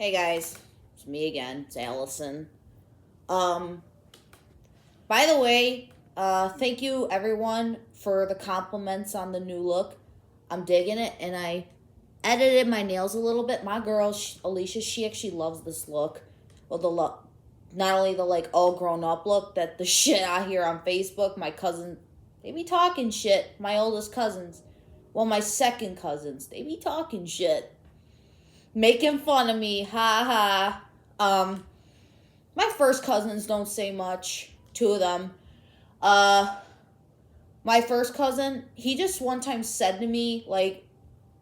Hey guys, it's me again. It's Allison. Um, by the way, thank you everyone for the compliments on the new look. I'm digging it, and I edited my nails a little bit. My girl, Alicia, she actually loves this look. Well, the look, not only the like all grown up look that the shit I hear on Facebook. My cousin, they be talking shit. My oldest cousins, well, my second cousins, they be talking shit, making fun of me. Ha ha. My first cousins don't say much. Two of them. Uh, my first cousin, he just one time said to me, like,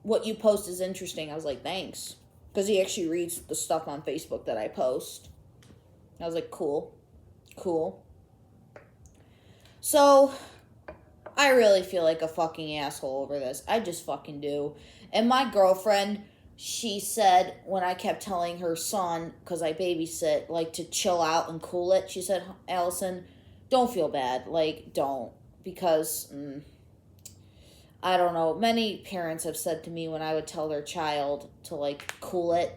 what you post is interesting. I was like, thanks. Because he actually reads the stuff on Facebook that I post. I was like, cool. Cool. So, I really feel like a fucking asshole over this. I just fucking do. And my girlfriend, she said when I kept telling her son, because I babysit, like to chill out and cool it, she said, Allison, don't feel bad. Like, don't. Because, I don't know. Many parents have said to me when I would tell their child to, like, cool it,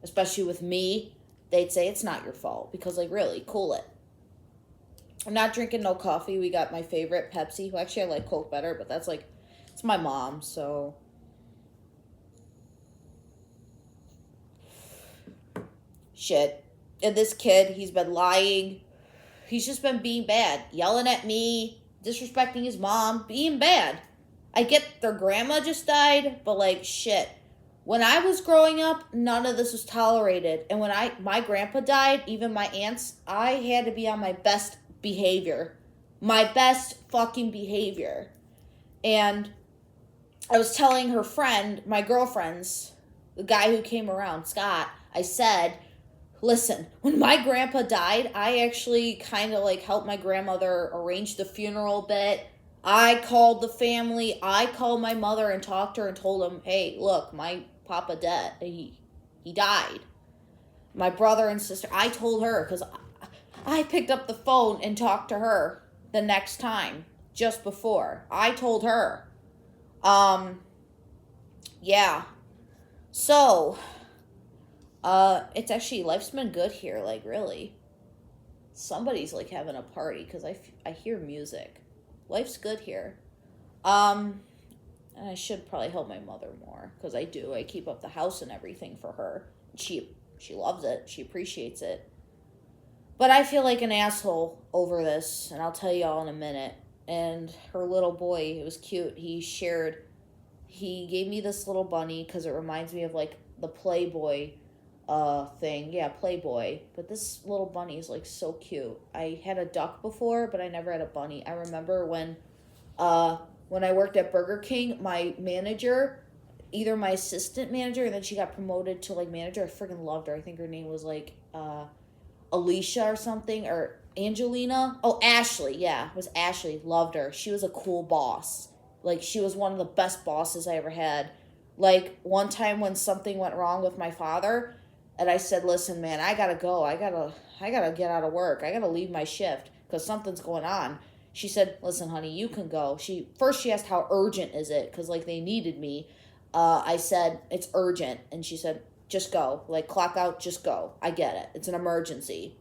especially with me, they'd say it's not your fault. Because, like, really, cool it. I'm not drinking no coffee. We got my favorite Pepsi. Well, actually, I like Coke better, but that's, like, it's my mom, so... Shit. And this kid, he's been lying. He's just been being bad. Yelling at me, disrespecting his mom, being bad. I get their grandma just died, but like shit. When I was growing up, none of this was tolerated. And when my grandpa died, even my aunts, I had to be on my best behavior. My best fucking behavior. And I was telling her friend, my girlfriend's, the guy who came around, Scott, I said, listen, when my grandpa died, I actually kind of like helped my grandmother arrange the funeral bit. I called the family. I called my mother and talked to her and told them, hey, look, my papa dead. He died. My brother and sister, I told her because I picked up the phone and talked to her the next time, just before. I told her. Yeah. So, it's actually, life's been good here, like, really. Somebody's, like, having a party, because I hear music. Life's good here. And I should probably help my mother more, because I do. I keep up the house and everything for her. She loves it. She appreciates it. But I feel like an asshole over this, and I'll tell you all in a minute. And her little boy, it was cute, he gave me this little bunny, because it reminds me of, like, the Playboy thing. Yeah, Playboy. But this little bunny is like so cute. I had a duck before, but I never had a bunny. I remember when I worked at Burger King, my manager, either my assistant manager, and then she got promoted to like manager. I freaking loved her. I think her name was like Alicia or something, or Angelina. Oh, Ashley. Yeah, it was Ashley. Loved her. She was a cool boss. Like, she was one of the best bosses I ever had. Like, one time when something went wrong with my father, and I said, listen, man, I gotta go. I gotta get out of work. I gotta leave my shift because something's going on. She said, listen, honey, you can go. She asked how urgent is it, because, like, they needed me. I said, it's urgent. And she said, just go. Like, clock out, just go. I get it. It's an emergency.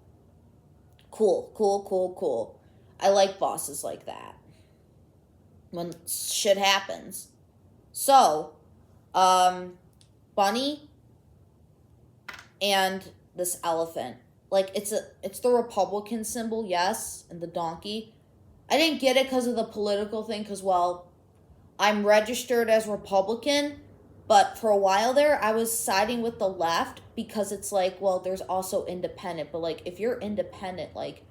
Cool, cool, cool, cool. I like bosses like that. When shit happens. So, Bunny and this elephant. Like, it's the Republican symbol, yes, and the donkey. I didn't get it because of the political thing, because, well, I'm registered as Republican, but for a while there, I was siding with the left because it's like, well, there's also independent, but, like, if you're independent, like,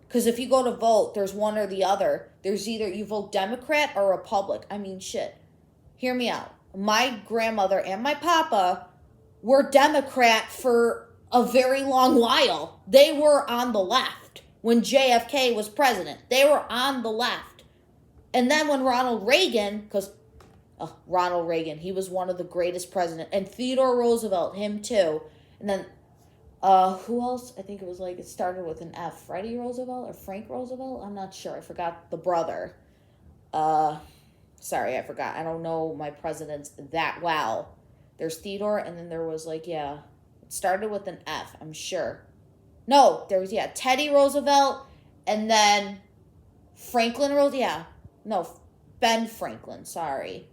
because if you go to vote, there's one or the other. There's either you vote Democrat or Republic. I mean, shit. Hear me out. My grandmother and my papa were Democrat for a very long while. They were on the left when JFK was president. They were on the left. And then when Ronald Reagan, because Ronald Reagan, he was one of the greatest presidents. And Theodore Roosevelt, him too. And then, who else? I think it was like, it started with an F. Freddie Roosevelt or Frank Roosevelt? I'm not sure. I forgot the brother. Sorry, I forgot. I don't know my presidents that well. There's Theodore, and then there was like, yeah, started with an F, I'm sure. No, there was, Teddy Roosevelt, and then Franklin Roosevelt, no, Ben Franklin, sorry.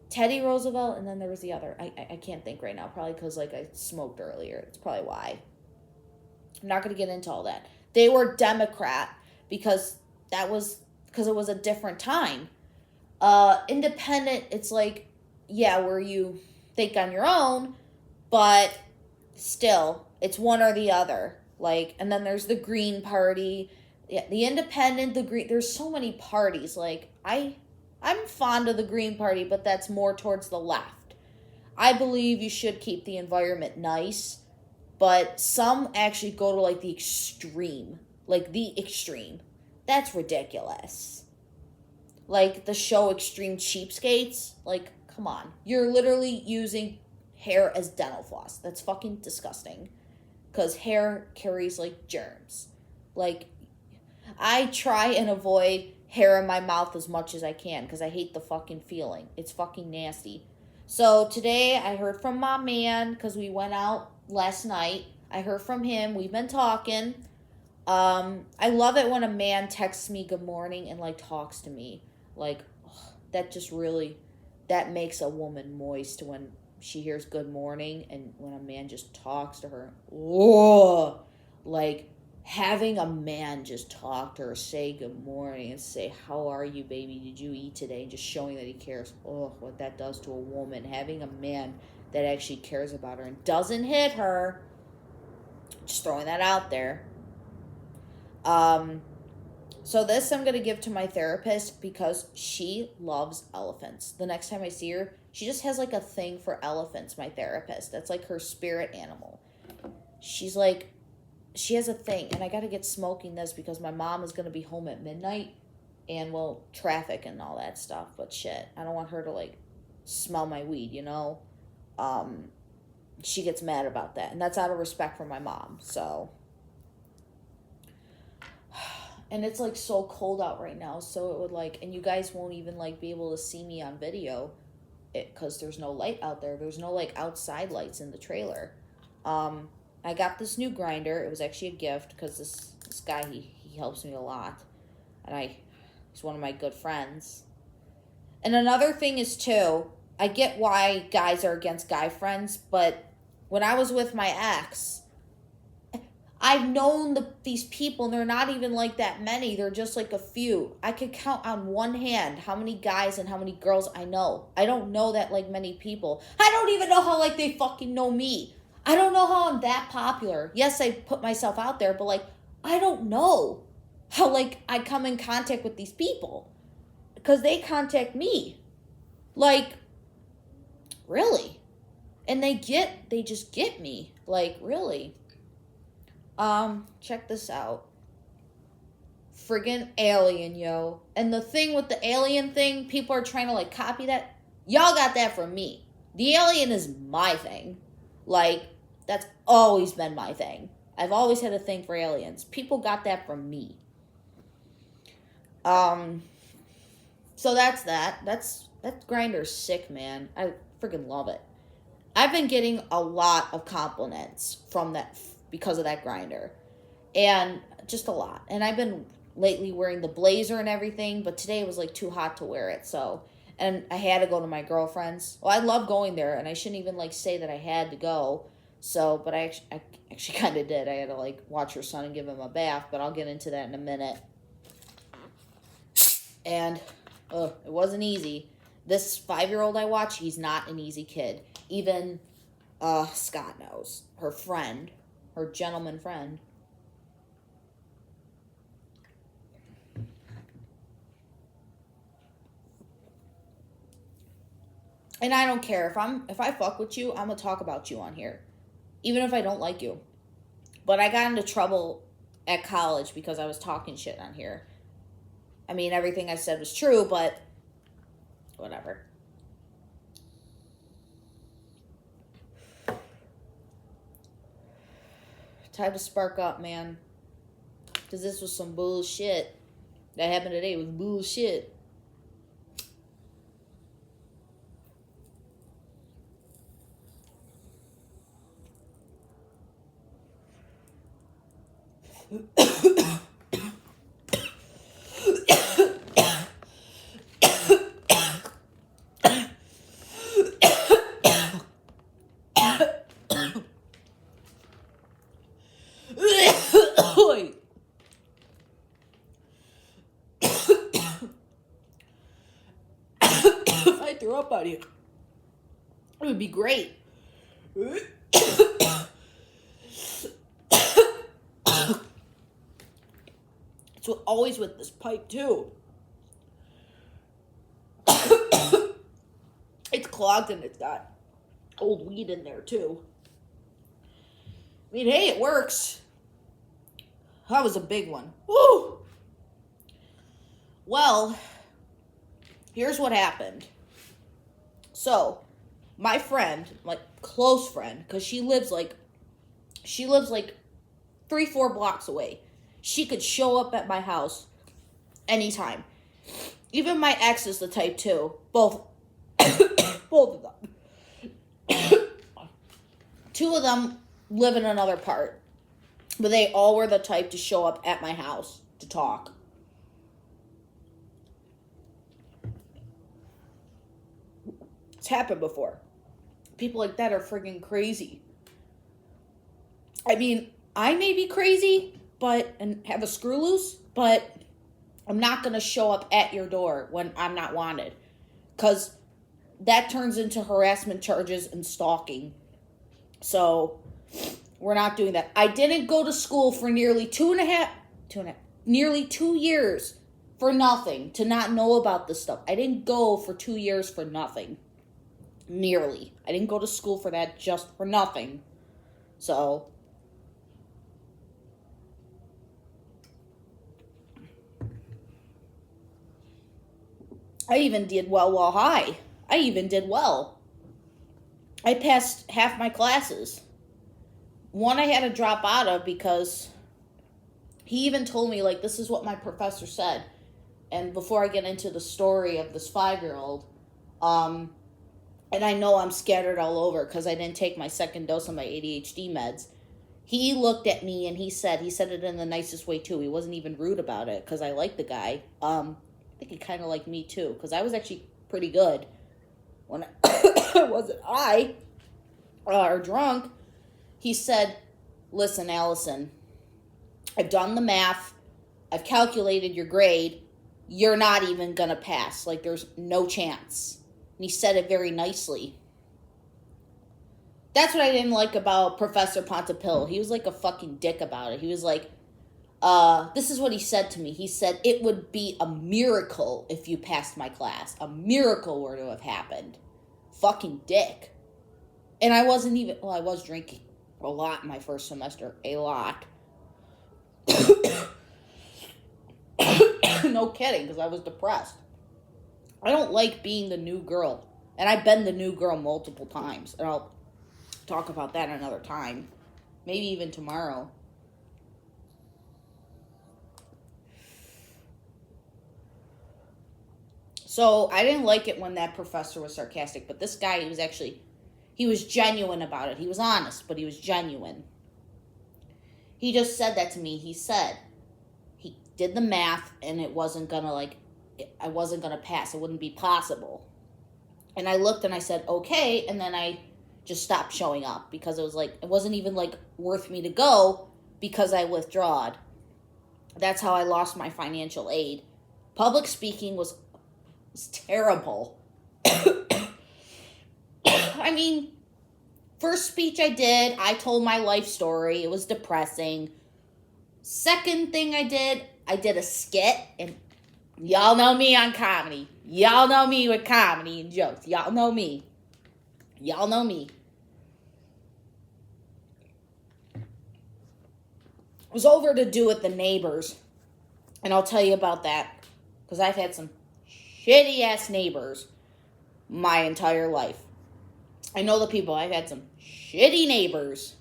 Teddy Roosevelt, and then there was the other. I can't think right now, probably because, like, I smoked earlier. It's probably why. I'm not going to get into all that. They were Democrat because it was a different time. Independent, it's like, where you think on your own, but still, it's one or the other. Like, and then there's the Green Party, the Independent, the Green. There's so many parties. Like, I'm fond of the Green Party, but that's more towards the left. I believe you should keep the environment nice, but some actually go to, like, the extreme. Like, the extreme. That's ridiculous. Like, the show Extreme Cheapskates. Like, come on. You're literally using hair as dental floss. That's fucking disgusting. Because hair carries, like, germs. Like, I try and avoid hair in my mouth as much as I can because I hate the fucking feeling. It's fucking nasty. So today I heard from my man because we went out last night. I heard from him. We've been talking. I love it when a man texts me good morning and, like, talks to me. Like, that just really, that makes a woman moist when she hears good morning and when a man just talks to her. Oh, like, having a man just talk to her, say good morning and say, how are you, baby? Did you eat today? And just showing that he cares. Oh, what that does to a woman. Having a man that actually cares about her and doesn't hit her. Just throwing that out there. So this I'm going to give to my therapist because she loves elephants. The next time I see her, she just has, like, a thing for elephants, my therapist. That's, like, her spirit animal. She's like, she has a thing, and I got to get smoking this because my mom is going to be home at midnight, and, well, traffic and all that stuff, but shit, I don't want her to, like, smell my weed, you know? She gets mad about that, and that's out of respect for my mom, so. And it's, like, so cold out right now, so it would, like, and you guys won't even, like, be able to see me on video because there's no light out there. There's no, like, outside lights in the trailer. I got this new grinder. It was actually a gift because this guy, he helps me a lot. And he's one of my good friends. And another thing is, too, I get why guys are against guy friends, but when I was with my ex, I've known these people, and they're not even, like, that many. They're just, like, a few. I could count on one hand how many guys and how many girls I know. I don't know that, like, many people. I don't even know how, like, they fucking know me. I don't know how I'm that popular. Yes, I put myself out there, but, like, I don't know how, like, I come in contact with these people. Because they contact me. Like, really. And they just get me. Like, really. Check this out. Friggin' alien, yo. And the thing with the alien thing, people are trying to, like, copy that. Y'all got that from me. The alien is my thing. Like, that's always been my thing. I've always had a thing for aliens. People got that from me. So that's that. That grinder's sick, man. I freaking love it. I've been getting a lot of compliments from that because of that grinder. And just a lot. And I've been lately wearing the blazer and everything, but today it was, like, too hot to wear it. So, and I had to go to my girlfriend's. Well, I love going there, and I shouldn't even, like, say that I had to go. So, but I actually kind of did. I had to, like, watch her son and give him a bath, but I'll get into that in a minute. And, it wasn't easy. This 5-year-old I watch, he's not an easy kid. Even, Scott knows. Her friend, her gentleman friend. And I don't care. If I fuck with you, I'm gonna talk about you on here. Even if I don't like you. But I got into trouble at college because I was talking shit on here. I mean, everything I said was true, but whatever. Time to spark up, man. Because this was some bullshit. That happened today. It was bullshit. If I threw up out here, it would be great. It's always with this pipe, too. It's clogged and it's got old weed in there, too. I mean, hey, it works. That was a big one. Woo! Well, here's what happened. So, my friend, like close friend, because she lives like 3-4 blocks away. She could show up at my house anytime. Even my ex is the type too. Both of them. 2 of them live in another part. But they all were the type to show up at my house to talk. It's happened before. People like that are friggin' crazy. I mean, I may be crazy, and have a screw loose, but I'm not going to show up at your door when I'm not wanted. Because that turns into harassment charges and stalking. So, we're not doing that. I didn't go to school for nearly nearly 2 years for nothing, to not know about this stuff. I didn't go for 2 years for nothing. Nearly. I didn't go to school for that just for nothing. So, I even did well while high. I even did well. I passed half my classes. One I had to drop out of because he even told me, like, this is what my professor said. And before I get into the story of this 5-year-old, and I know I'm scattered all over because I didn't take my second dose of my ADHD meds. He looked at me and he said it in the nicest way too. He wasn't even rude about it because I liked the guy. I think he kind of liked me too because I was actually pretty good when I wasn't high or drunk. He said, listen, Allison, I've done the math. I've calculated your grade. You're not even going to pass. Like, there's no chance. And he said it very nicely. That's what I didn't like about Professor Pontapil. He was like a fucking dick about it. He was like, this is what he said to me. He said, it would be a miracle if you passed my class. A miracle were to have happened. Fucking dick. And I wasn't even, I was drinking a lot in my first semester. A lot. No kidding, because I was depressed. I don't like being the new girl. And I've been the new girl multiple times. And I'll talk about that another time. Maybe even tomorrow. So, I didn't like it when that professor was sarcastic. But this guy, he was genuine about it. He was honest, but he was genuine. He just said that to me. He said he did the math and it wasn't gonna, I wasn't gonna pass. It wouldn't be possible. And I looked and I said, okay. And then I just stopped showing up because it wasn't even worth me to go because I withdrawed. That's how I lost my financial aid. Public speaking was terrible. I mean, first speech I did, I told my life story. It was depressing. Second thing I did a skit, and y'all know me on comedy. Y'all know me with comedy and jokes. Y'all know me. Y'all know me. It was over to do with the neighbors, and I'll tell you about that, because I've had some shitty-ass neighbors my entire life. I know the people. I've had some shitty neighbors,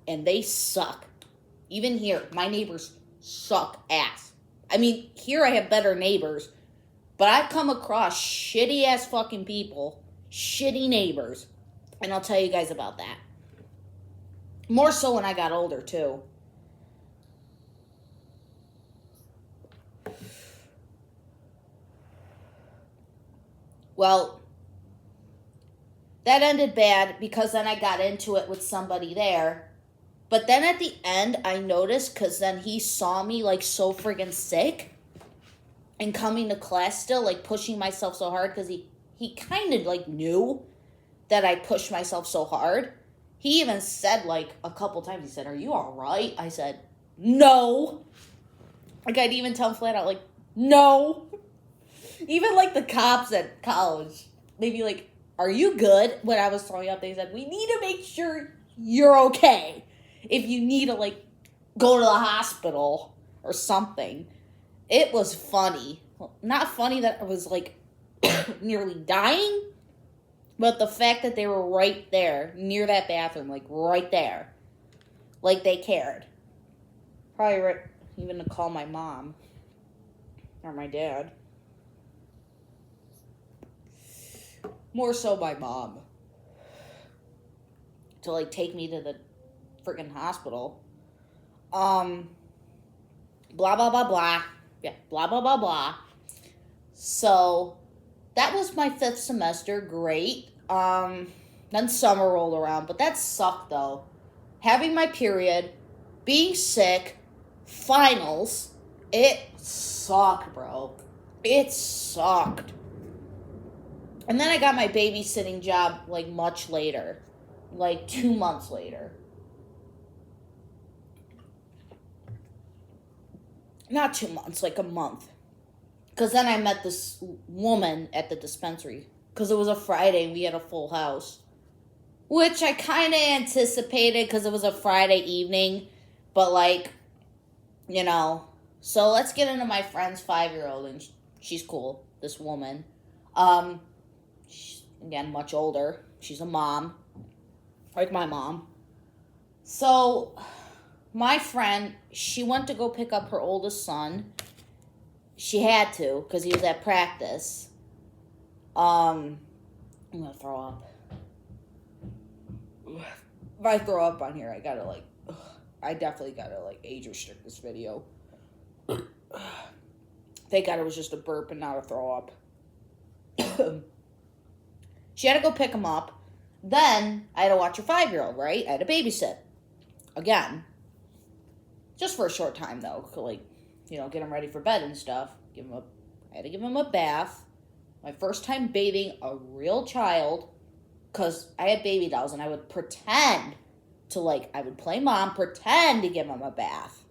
and they suck. Even here, my neighbors suck ass. I mean, here I have better neighbors, but I've come across shitty-ass fucking people, shitty neighbors, and I'll tell you guys about that. More so when I got older, too. Well, that ended bad because then I got into it with somebody there. But then at the end, I noticed because then he saw me like so friggin' sick and coming to class still, like pushing myself so hard because he kind of like knew that I pushed myself so hard. He even said like a couple times, he said, "Are you all right?" I said, "No." Like I'd even tell him flat out, like, "No." Even like the cops at college, they'd be like, "Are you good?" When I was throwing up, they said, "We need to make sure you're okay. If you need to like go to the hospital or something." It was funny. Well, not funny that I was like nearly dying, but the fact that they were right there near that bathroom, like right there, like they cared. Probably right, even to call my mom or my dad. More so my mom. To like take me to the freaking hospital. Blah blah blah blah. Yeah, blah blah blah blah. So that was my 5th semester. Great. Then summer rolled around, but that sucked though. Having my period, being sick, finals, it sucked, bro. It sucked. And then I got my babysitting job like much later, like 2 months later. Not 2 months, like a month. Because then I met this woman at the dispensary. Because it was a Friday and we had a full house. Which I kind of anticipated because it was a Friday evening. But like, you know. So let's get into my friend's 5-year-old. And she's cool, this woman. She's, again, much older. She's a mom. Like my mom. So my friend, she went to go pick up her oldest son. She had to, because he was at practice. I'm going to throw up. If I throw up on here, I gotta, like, I definitely gotta, like, age restrict this video. Thank God it was just a burp and not a throw up. She had to go pick him up. Then, I had to watch her 5-year-old, right? I had to babysit. Again. Just for a short time, though. Like, you know, get him ready for bed and stuff. I had to give him a bath. My first time bathing a real child. Because I had baby dolls and I would pretend to, like, I would play mom, pretend to give him a bath.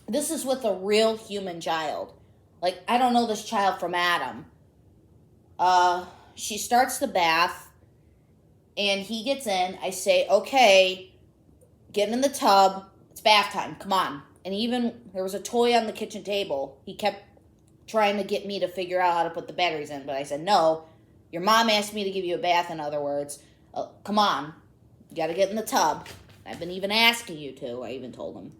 This is with a real human child. Like, I don't know this child from Adam. She starts the bath and he gets in. I say, "Okay, get in the tub. It's bath time. Come on." And even, there was a toy on the kitchen table. He kept trying to get me to figure out how to put the batteries in. But I said, "No, your mom asked me to give you a bath, in other words. Come on. You got to get in the tub. I've been even asking you to." I even told him.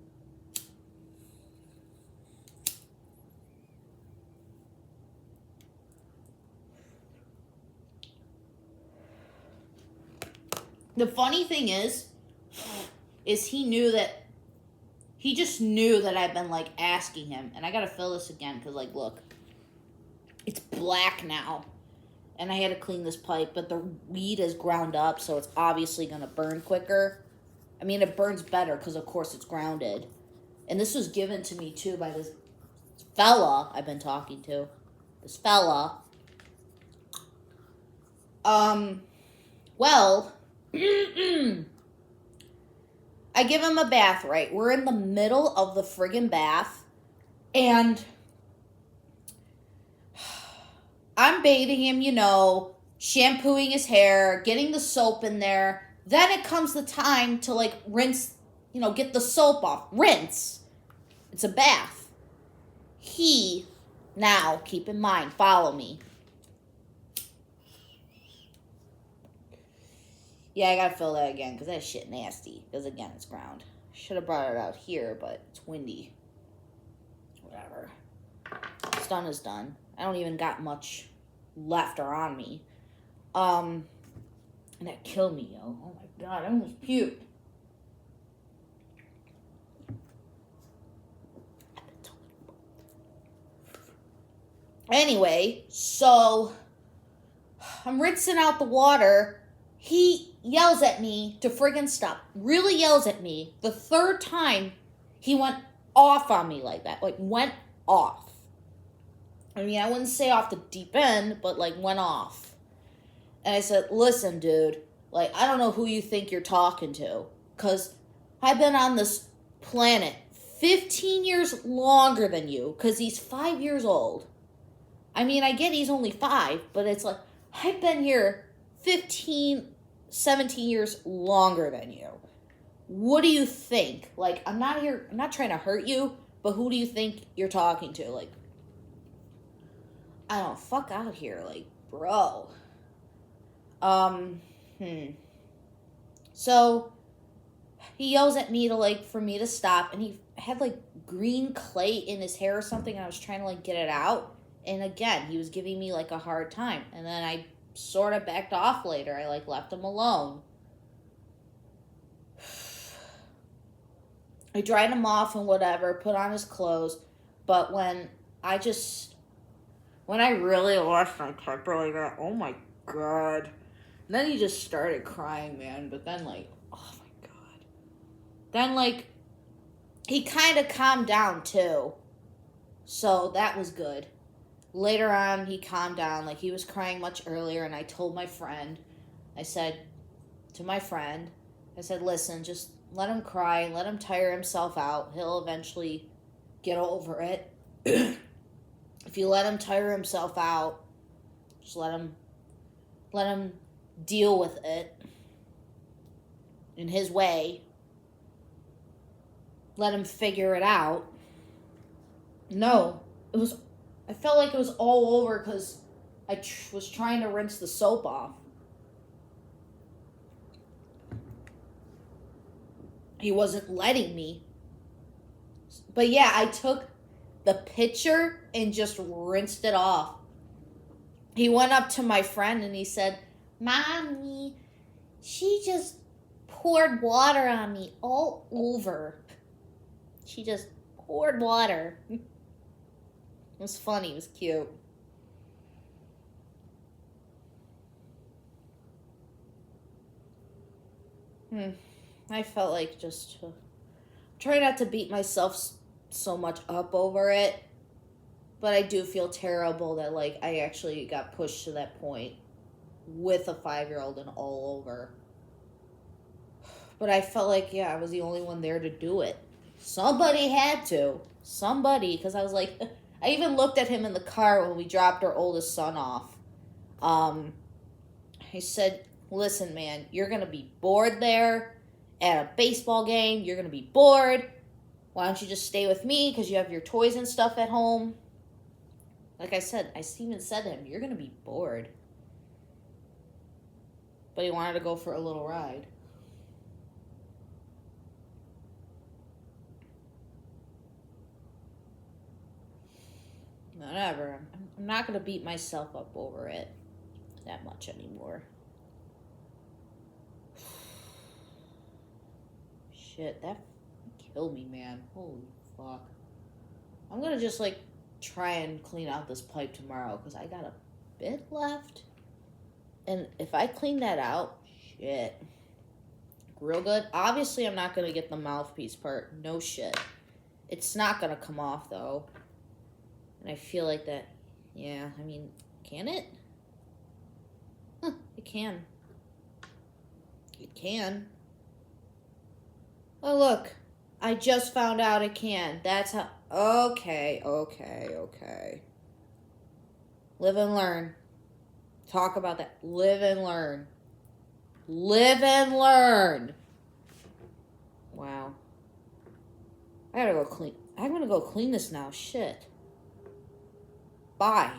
The funny thing is he just knew that I've been, like, asking him. And I got to fill this again because, like, look. It's black now. And I had to clean this pipe, but the weed is ground up, so it's obviously going to burn quicker. I mean, it burns better because, of course, it's grounded. And this was given to me, too, by this fella I've been talking to. This fella. Well, I give him a bath, right? We're in the middle of the friggin' bath, and I'm bathing him, you know, shampooing his hair, getting the soap in there. Then it comes the time to, like, rinse, you know, get the soap off. Rinse. It's a bath. Now, keep in mind, follow me. Yeah, I gotta fill that again, because that shit nasty. Because, again, it's ground. Should have brought it out here, but it's windy. Whatever. What's done is done. I don't even got much left or on me. And that killed me, yo. Oh my God, I almost puked. Anyway, so I'm rinsing out the water. He yells at me to friggin' stop. Really yells at me. The third time, he went off on me like that. Like, went off. I mean, I wouldn't say off the deep end, but, like, went off. And I said, listen, dude. Like, I don't know who you think you're talking to. Because I've been on this planet 15 years longer than you. Because he's 5 years old. I mean, I get he's only 5, but it's like, I've been here 15, 17 years longer than you. What do you think? Like, I'm not trying to hurt you, but who do you think you're talking to? Like, I don't, fuck out here. Like, bro. So, he yells at me to, like, for me to stop, and he had, like, green clay in his hair or something, and I was trying to, like, get it out. And again, he was giving me, like, a hard time. And then I sort of backed off later. I, like, left him alone. I dried him off and whatever, put on his clothes. But when I really lost my temper like that, oh my God. And then he just started crying, man. But then, like, oh my God. Then, like, he kind of calmed down, too. So that was good. Later on, he calmed down. Like, he was crying much earlier, and I told my friend, I said to my friend, I said, listen, just let him cry, let him tire himself out. He'll eventually get over it. If you let him tire himself out, just let him deal with it in his way. Let him figure it out. No, I felt like it was all over because I was trying to rinse the soap off. He wasn't letting me. But yeah, I took the pitcher and just rinsed it off. He went up to my friend and he said, Mommy, she just poured water on me all over. She just poured water. It was funny. It was cute. I felt like just try not to beat myself so much up over it. But I do feel terrible that, like, I actually got pushed to that point with a 5-year-old and all over. But I felt like, yeah, I was the only one there to do it. Somebody had to. Somebody. Because I was like, I even looked at him in the car when we dropped our oldest son off. I said, listen, man, you're going to be bored there at a baseball game. You're going to be bored. Why don't you just stay with me because you have your toys and stuff at home? Like I said, I even said to him, you're going to be bored. But he wanted to go for a little ride. Whatever. I'm not going to beat myself up over it that much anymore. Shit, that killed me, man. Holy fuck. I'm going to just, like, try and clean out this pipe tomorrow because I got a bit left. And if I clean that out, shit. Real good. Obviously, I'm not going to get the mouthpiece part. No shit. It's not going to come off, though. And I feel like that, yeah, I mean, can it? Huh, it can. It can. Oh, look. I just found out it can. That's how, okay. Live and learn. Talk about that. Live and learn. Live and learn. Wow. I gotta go clean. I'm gonna go clean this now. Shit. Bye.